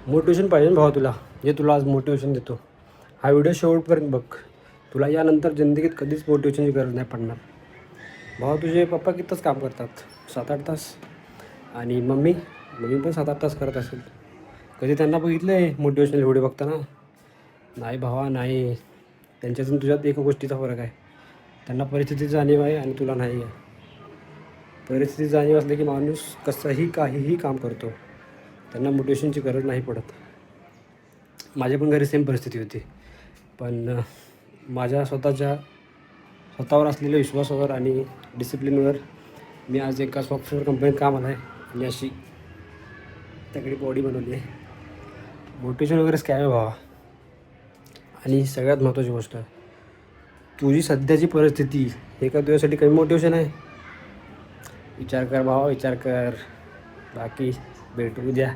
Motivation पाहिजे ना भावा तुला, जे तुला आज मोटिवेशन देतो. हा व्हिडिओ शेवटपर्यंत बघ. तुला यानंतर जिंदगीत कधीच मोटिवेशनची गरज नाही पडणार. भावा तुझे पप्पा कितीच काम करतात, 7-8 तास. आणि मम्मी पण 7-8 तास करत असेल. कधी त्यांना बघितलं आहे मोटिवेशनल व्हिडिओ बघताना? नाही भावा नाही. त्यांच्यात तुझ्यात एका गोष्टीचा फरक आहे. त्यांना परिस्थितीची जाणीव आहे आणि तुला नाही आहे. परिस्थितीची जाणीव असली की माणूस कसंही काहीही काम करतो. त्यांना मोटिवेशनची गरज नाही पडत. माझ्या पण घरी सेम परिस्थिती होती. पण माझ्या स्वतःवर असलेल्या विश्वासावर आणि डिसिप्लिनवर मी आज एका सॉफ्टवेअर कंपनीत कामाला आहे आणि अशी तगडी बॉडी बनवली आहे. मोटिवेशन वगैरे स्कॅम आहे भावा. आणि सगळ्यात महत्त्वाची गोष्ट, तुझी सध्याची परिस्थिती हे का तुझ्यासाठी कमी मोटिवेशन आहे? विचार कर भावा, विचार कर. बाकी भेटू उद्या.